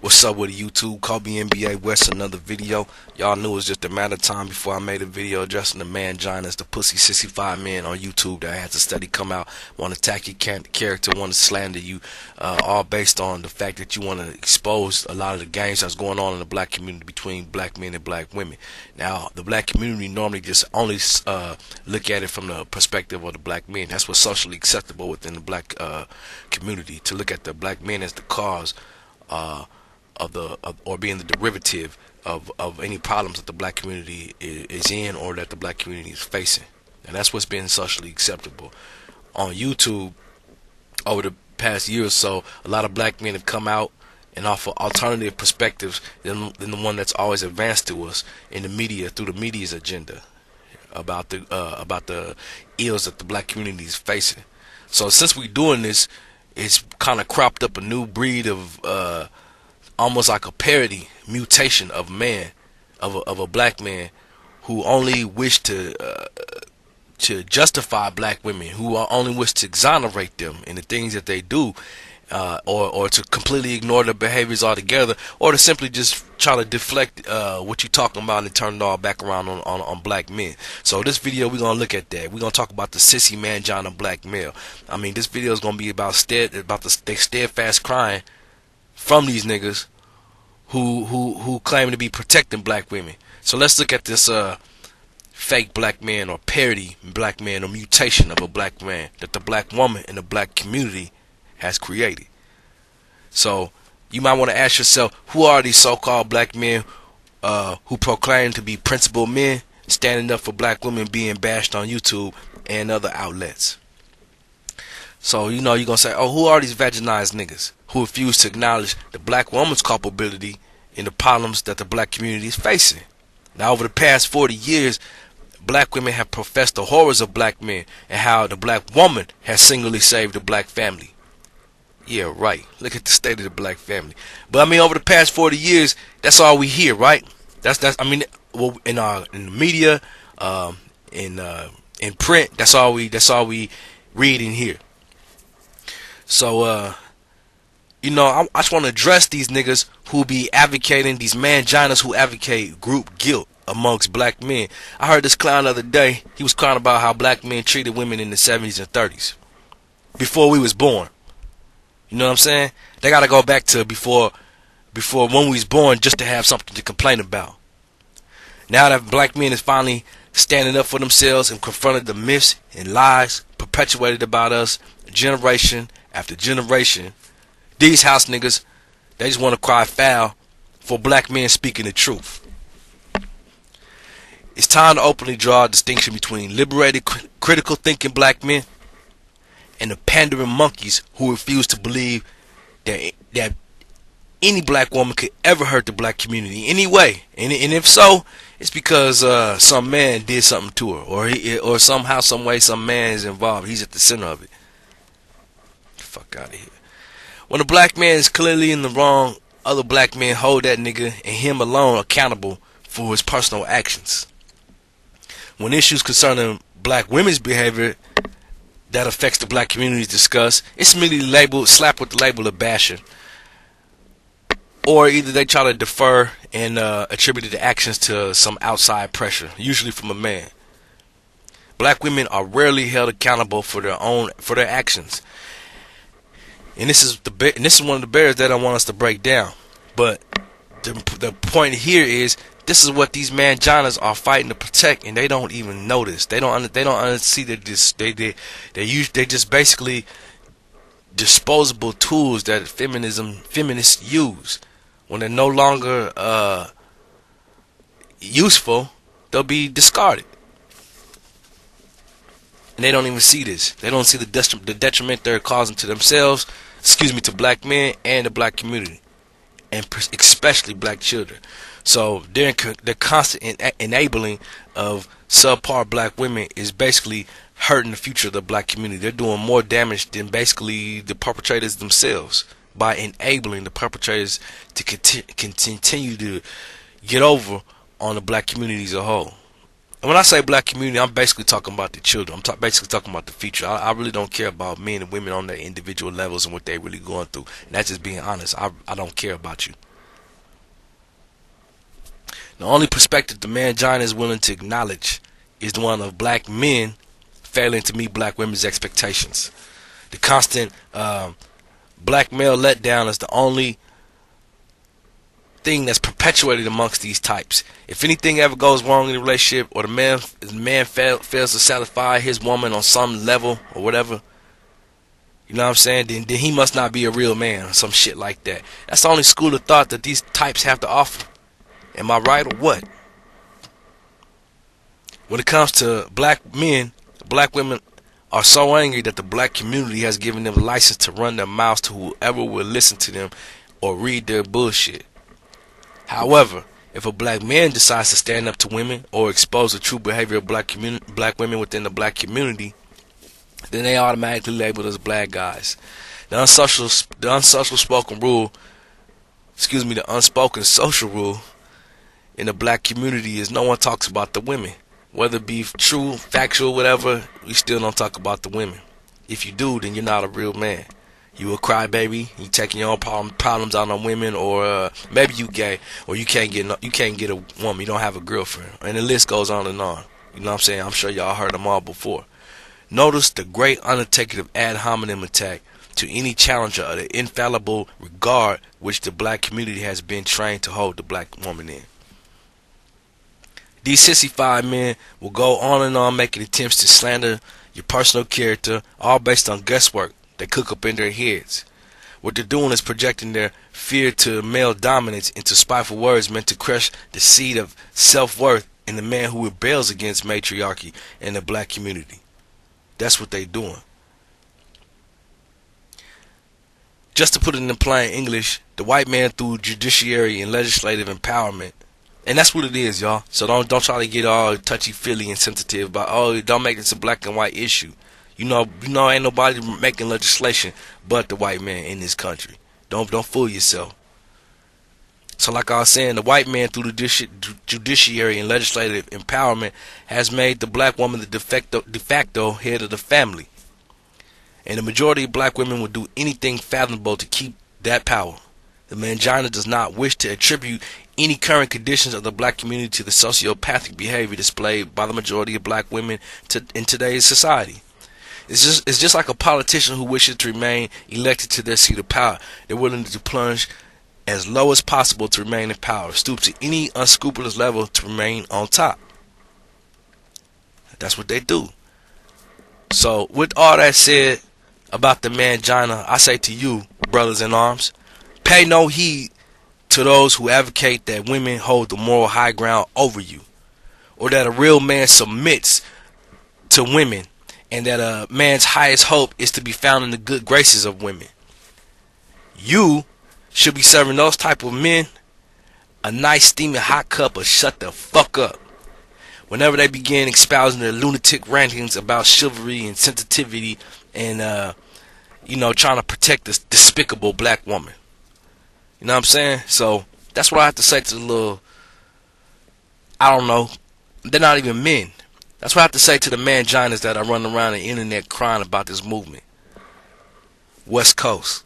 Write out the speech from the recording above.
What's up with YouTube? Kobe NBA West, another video. Y'all knew it was just a matter of time before I made a video addressing the Manginas, the pussy 65 men on YouTube that has a study come out, want to attack your character, want to slander you, all based on the fact that you want to expose a lot of the games that's going on in the black community between black men and black women. Now, the black community normally just only look at it from the perspective of the black men. That's what's socially acceptable within the black community, to look at the black men as the cause or being the derivative of any problems that the black community is in or that the black community is facing. And that's what's been socially acceptable. On YouTube, over the past year or so, a lot of black men have come out and offer alternative perspectives than the one that's always advanced to us in the media, through the media's agenda, about the ills that the black community is facing. So since we're doing this, it's kind of cropped up a new breed of almost like a parody mutation of man, of a black man who only wish to justify black women, who only wish to exonerate them in the things that they do, or to completely ignore their behaviors altogether, or to simply just try to deflect what you're talking about and turn it all back around on black men. So this video, we're gonna look at that. We're gonna talk about the sissy mangina black male. I mean, this video is gonna be about the steadfast crying from these niggas who claim to be protecting black women. So let's look at this fake black man, or parody black man, or mutation of a black man that the black woman in the black community has created. So you might want to ask yourself, who are these so-called black men who proclaim to be principled men, standing up for black women being bashed on YouTube and other outlets? So you're gonna say, oh, who are these vaginized niggas who refuse to acknowledge the black woman's culpability in the problems that the black community is facing? Now, over the past 40 years, black women have professed the horrors of black men and how the black woman has singularly saved the black family. Yeah, right. Look at the state of the black family. But I mean, over the past 40 years, that's all we hear, right? That's I mean, well, in the media, in print, that's all we read and hear. So I just want to address these niggas who be advocating, these manginas who advocate group guilt amongst black men. I heard this clown the other day. He was crying about how black men treated women in the 70s and 30s, before we was born. You know what I'm saying? They gotta go back to before when we was born, just to have something to complain about. Now that black men is finally standing up for themselves and confronted the myths and lies perpetuated about us generation after generation, these house niggas, they just want to cry foul for black men speaking the truth. It's time to openly draw a distinction between liberated, critical thinking black men and the pandering monkeys who refuse to believe that any black woman could ever hurt the black community in any way. And if so, it's because some man did something to her, or somehow, some way, some man is involved. He's at the center of it. Fuck out of here. When a black man is clearly in the wrong, other black men hold that nigga and him alone accountable for his personal actions. When issues concerning black women's behavior that affects the black community is discussed, it's immediately slapped with the label of bashing. Or either they try to defer and attribute the actions to some outside pressure, usually from a man. Black women are rarely held accountable for their actions. And this is one of the barriers that I want us to break down. But the point here is, this is what these manginas are fighting to protect, and they don't even notice. They don't see that they just basically disposable tools that feminists use. When they're no longer useful, they'll be discarded. And they don't even see this. They don't see the detriment they're causing to themselves, to black men and the black community, and especially black children. So their constant enabling of subpar black women is basically hurting the future of the black community. They're doing more damage than basically the perpetrators themselves, by enabling the perpetrators to continue to get over on the black community as a whole. And when I say black community, I'm basically talking about the children. I'm basically talking about the future. I really don't care about men and women on their individual levels and what they're really going through. And that's just being honest. I don't care about you. The only perspective the Mangina is willing to acknowledge is the one of black men failing to meet black women's expectations. The constant black male letdown is the only thing that's perpetuated amongst these types. If anything ever goes wrong in the relationship, or the man fails to satisfy his woman on some level or whatever, you know what I'm saying, then he must not be a real man or some shit like that. That's the only school of thought that these types have to offer. Am I right or what? When it comes to black men, black women are so angry that the black community has given them license to run their mouths to whoever will listen to them or read their bullshit. However, if a black man decides to stand up to women or expose the true behavior of black women within the black community, then they automatically labeled as black guys. The unsocial spoken rule, the unspoken social rule in the black community is no one talks about the women. Whether it be true, factual, whatever, we still don't talk about the women. If you do, then you're not a real man. You a crybaby. You taking your own problems out on women, or maybe you gay, or you can't get a woman. You don't have a girlfriend, and the list goes on and on. You know what I'm saying? I'm sure y'all heard them all before. Notice the great undertaking ad hominem attack to any challenger of the infallible regard which the black community has been trained to hold the black woman in. These sissified men will go on and on making attempts to slander your personal character, all based on guesswork they cook up in their heads. What they're doing is projecting their fear to male dominance into spiteful words meant to crush the seed of self-worth in the man who rebels against matriarchy in the black community. That's what they're doing. Just to put it in plain English, the white man through judiciary and legislative empowerment. And that's what it is, y'all. So don't try to get all touchy-feely and sensitive about, oh, don't make this a black and white issue. You know, ain't nobody making legislation but the white man in this country. Don't fool yourself. So like I was saying, the white man through the judiciary and legislative empowerment has made the black woman the de facto head of the family. And the majority of black women will do anything fathomable to keep that power. The Mangina does not wish to attribute any current conditions of the black community to the sociopathic behavior displayed by the majority of black women in today's society. It's just like a politician who wishes to remain elected to their seat of power. They're willing to plunge as low as possible to remain in power, stoop to any unscrupulous level to remain on top. That's what they do. So with all that said about the Mangina, I say to you, brothers in arms, pay no heed to those who advocate that women hold the moral high ground over you, or that a real man submits to women, and that a man's highest hope is to be found in the good graces of women. You should be serving those type of men a nice steaming hot cup of shut the fuck up whenever they begin espousing their lunatic rantings about chivalry and sensitivity and trying to protect this despicable black woman. You know what I'm saying? So that's what I have to say to the little, I don't know, they're not even men. That's what I have to say to the Manginas that are running around the internet crying about this movement. West Coast.